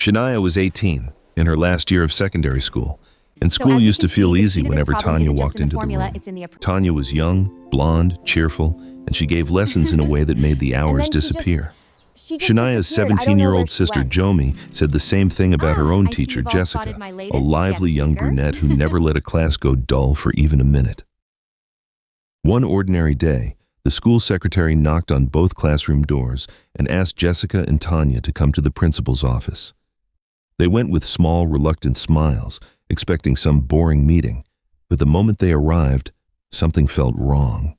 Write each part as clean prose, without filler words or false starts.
Shania was 18, in her last year of secondary school, and So school as you used can to feel see, the easy key to this whenever problem Tanya isn't just walked in the into the formula, room. it's in the approach. Tanya was young, blonde, cheerful, and she gave lessons in a way that made the hours then she just disappear. disappeared. Shania's I don't know where 17-year-old she sister went. Jomi said the same thing about her own I see teacher, you've all Jessica, spotted my a latest lively guest young speaker. brunette who never let a class go dull for even a minute. One ordinary day, the school secretary knocked on both classroom doors and asked Jessica and Tanya to come to the principal's office. They went with small, reluctant smiles, expecting some boring meeting, but the moment they arrived, something felt wrong.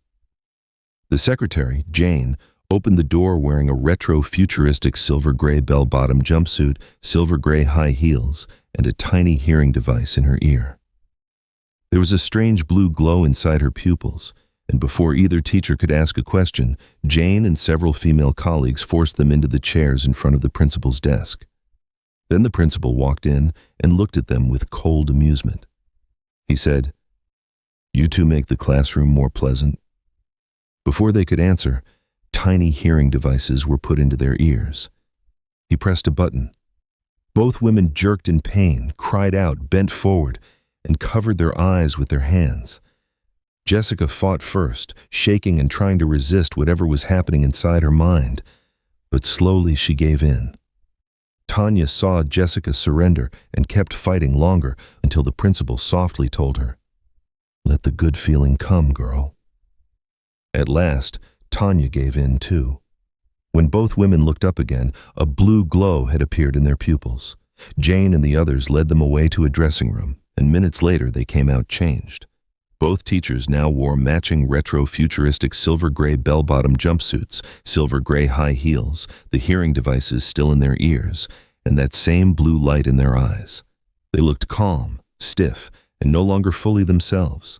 The secretary, Jane, opened the door wearing a retro-futuristic silver-gray bell-bottom jumpsuit, silver-gray high heels, and a tiny hearing device in her ear. There was a strange blue glow inside her pupils, and before either teacher could ask a question, Jane and several female colleagues forced them into the chairs in front of the principal's desk. Then the principal walked in and looked at them with cold amusement. He said, "You two make the classroom more pleasant." Before they could answer, tiny hearing devices were put into their ears. He pressed a button. Both women jerked in pain, cried out, bent forward, and covered their eyes with their hands. Jessica fought first, shaking and trying to resist whatever was happening inside her mind, but slowly she gave in. Tanya saw Jessica surrender and kept fighting longer until the principal softly told her, "Let the good feeling come, girl." At last, Tanya gave in too. When both women looked up again, a blue glow had appeared in their pupils. Jane and the others led them away to a dressing room, and minutes later they came out changed. Both teachers now wore matching retro-futuristic silver-gray bell-bottom jumpsuits, silver-gray high heels, the hearing devices still in their ears, and that same blue light in their eyes. They looked calm, stiff, and no longer fully themselves.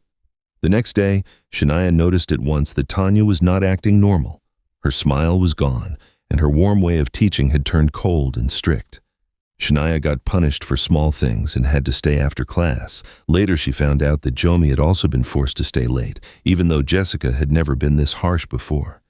The next day, Shania noticed at once that Tanya was not acting normal. Her smile was gone, and her warm way of teaching had turned cold and strict. Shania got punished for small things and had to stay after class. Later she found out that Jomi had also been forced to stay late, even though Jessica had never been this harsh before.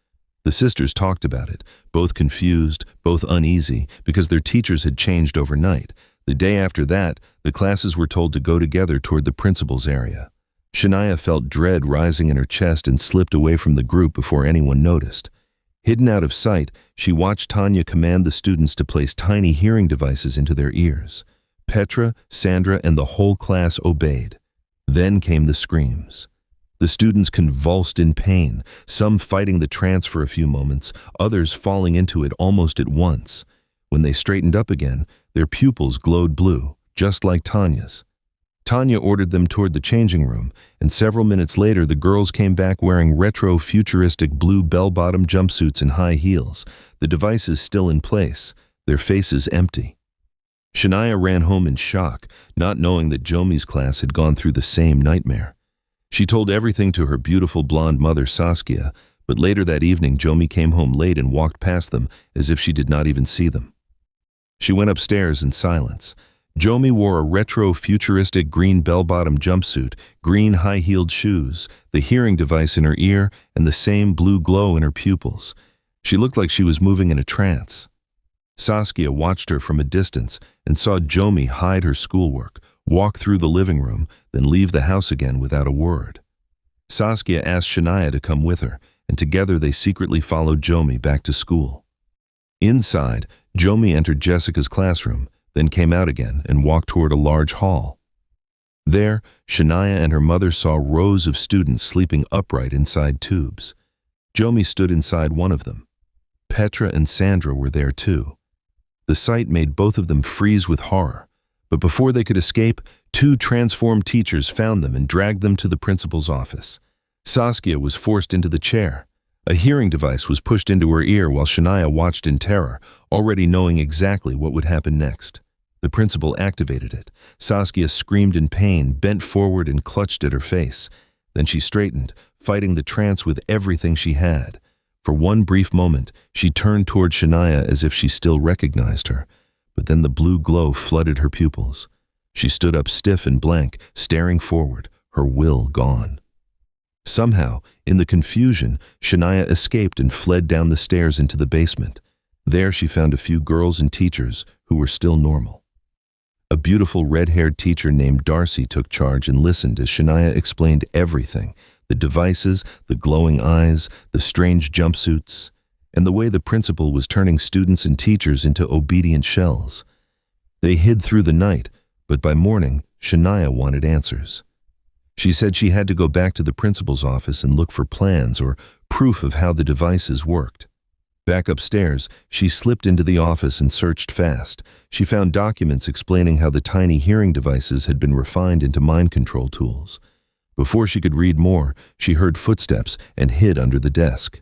The sisters talked about it, both confused, both uneasy, because their teachers had changed overnight. The day after that, the classes were told to go together toward the principal's area. Shania felt dread rising in her chest and slipped away from the group before anyone noticed. Hidden out of sight, she watched Tanya command the students to place tiny hearing devices into their ears. Petra, Sandra, and the whole class obeyed. Then came the screams. The students convulsed in pain, some fighting the trance for a few moments, others falling into it almost at once. When they straightened up again, their pupils glowed blue, just like Tanya's. Tanya ordered them toward the changing room, and several minutes later the girls came back wearing retro-futuristic blue bell-bottom jumpsuits and high heels, the devices still in place, their faces empty. Shania ran home in shock, not knowing that Jomi's class had gone through the same nightmare. She told everything to her beautiful blonde mother Saskia, but later that evening Jomi came home late and walked past them as if she did not even see them. She went upstairs in silence. Jomi wore a retro-futuristic green bell-bottom jumpsuit, green high-heeled shoes, the hearing device in her ear, and the same blue glow in her pupils. She looked like she was moving in a trance. Saskia watched her from a distance and saw Jomi hide her schoolwork, walk through the living room, then leave the house again without a word. Saskia asked Shania to come with her, and together they secretly followed Jomi back to school. Inside, Jomi entered Jessica's classroom, then came out again and walked toward a large hall. There, Shania and her mother saw rows of students sleeping upright inside tubes. Jomi stood inside one of them. Petra and Sandra were there too. The sight made both of them freeze with horror, but before they could escape, two transformed teachers found them and dragged them to the principal's office. Saskia was forced into the chair. A hearing device was pushed into her ear while Shania watched in terror, already knowing exactly what would happen next. The principal activated it. Saskia screamed in pain, bent forward and clutched at her face. Then she straightened, fighting the trance with everything she had. For one brief moment, she turned toward Shania as if she still recognized her, but then the blue glow flooded her pupils. She stood up stiff and blank, staring forward, her will gone. Somehow, in the confusion, Shania escaped and fled down the stairs into the basement. There she found a few girls and teachers who were still normal. A beautiful red-haired teacher named Darcy took charge and listened as Shania explained everything: the devices, the glowing eyes, the strange jumpsuits, and the way the principal was turning students and teachers into obedient shells. They hid through the night, but by morning, Shania wanted answers. She said she had to go back to the principal's office and look for plans or proof of how the devices worked. Back upstairs, she slipped into the office and searched fast. She found documents explaining how the tiny hearing devices had been refined into mind control tools. Before she could read more, she heard footsteps and hid under the desk.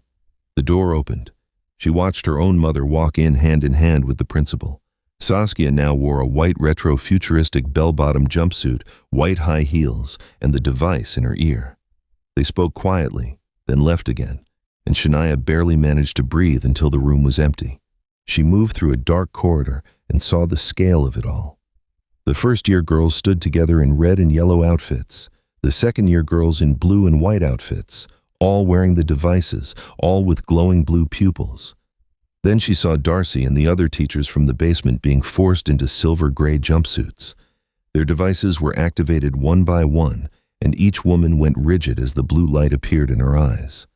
The door opened. She watched her own mother walk in hand with the principal. Saskia now wore a white retro-futuristic bell-bottom jumpsuit, white high heels, and the device in her ear. They spoke quietly, then left again, and Shania barely managed to breathe until the room was empty. She moved through a dark corridor and saw the scale of it all. The first-year girls stood together in red and yellow outfits, the second-year girls in blue and white outfits, all wearing the devices, all with glowing blue pupils. Then she saw Darcy and the other teachers from the basement being forced into silver-gray jumpsuits. Their devices were activated one by one, and each woman went rigid as the blue light appeared in her eyes.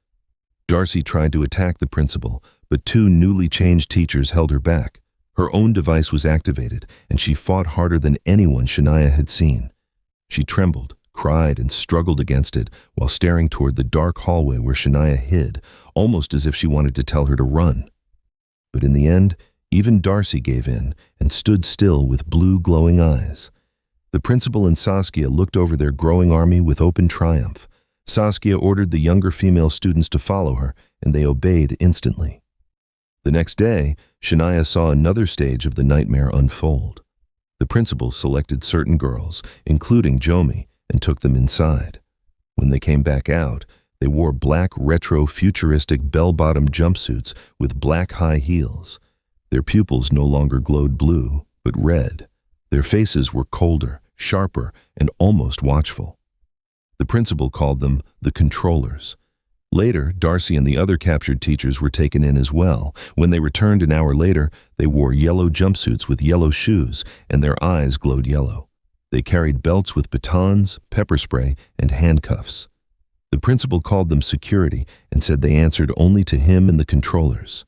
Darcy tried to attack the principal, but two newly changed teachers held her back. Her own device was activated, and she fought harder than anyone Shania had seen. She trembled, cried, and struggled against it while staring toward the dark hallway where Shania hid, almost as if she wanted to tell her to run. But in the end, even Darcy gave in and stood still with blue glowing eyes. The principal and Saskia looked over their growing army with open triumph. Saskia ordered the younger female students to follow her, and they obeyed instantly. The next day, Shania saw another stage of the nightmare unfold. The principal selected certain girls, including Jomi, and took them inside. When they came back out, they wore black retro-futuristic bell-bottom jumpsuits with black high heels. Their pupils no longer glowed blue, but red. Their faces were colder, sharper, and almost watchful. The principal called them the controllers. Later, Darcy and the other captured teachers were taken in as well. When they returned an hour later, they wore yellow jumpsuits with yellow shoes, and their eyes glowed yellow. They carried belts with batons, pepper spray, and handcuffs. The principal called them security and said they answered only to him and the controllers.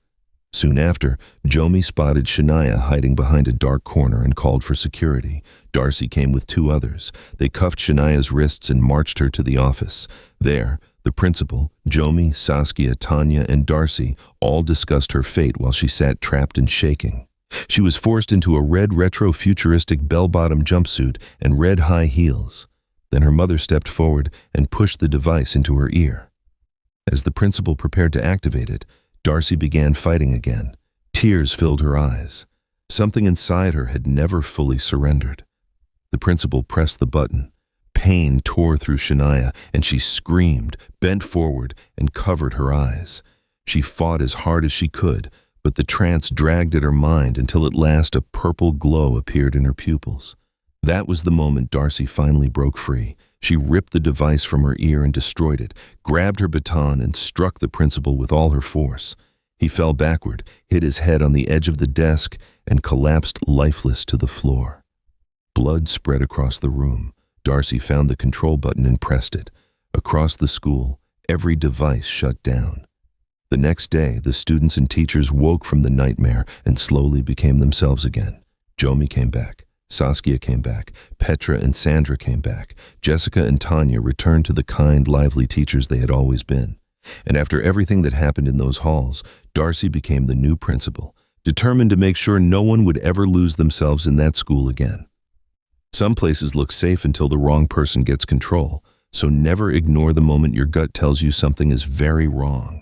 Soon after, Jomi spotted Shania hiding behind a dark corner and called for security. Darcy came with two others. They cuffed Shania's wrists and marched her to the office. There, the principal, Jomi, Saskia, Tanya, and Darcy all discussed her fate while she sat trapped and shaking. She was forced into a red retro-futuristic bell-bottom jumpsuit and red high heels. Then her mother stepped forward and pushed the device into her ear. As the principal prepared to activate it, Darcy began fighting again. Tears filled her eyes. Something inside her had never fully surrendered. The principal pressed the button. Pain tore through Shania, and she screamed, bent forward, and covered her eyes. She fought as hard as she could, but the trance dragged at her mind until at last a purple glow appeared in her pupils. That was the moment Darcy finally broke free. She ripped the device from her ear and destroyed it, grabbed her baton and struck the principal with all her force. He fell backward, hit his head on the edge of the desk, and collapsed lifeless to the floor. Blood spread across the room. Darcy found the control button and pressed it. Across the school, every device shut down. The next day, the students and teachers woke from the nightmare and slowly became themselves again. Jomi came back. Saskia came back. Petra and Sandra came back. Jessica and Tanya returned to the kind, lively teachers they had always been. And after everything that happened in those halls, Darcy became the new principal, determined to make sure no one would ever lose themselves in that school again. Some places look safe until the wrong person gets control, so never ignore the moment your gut tells you something is very wrong.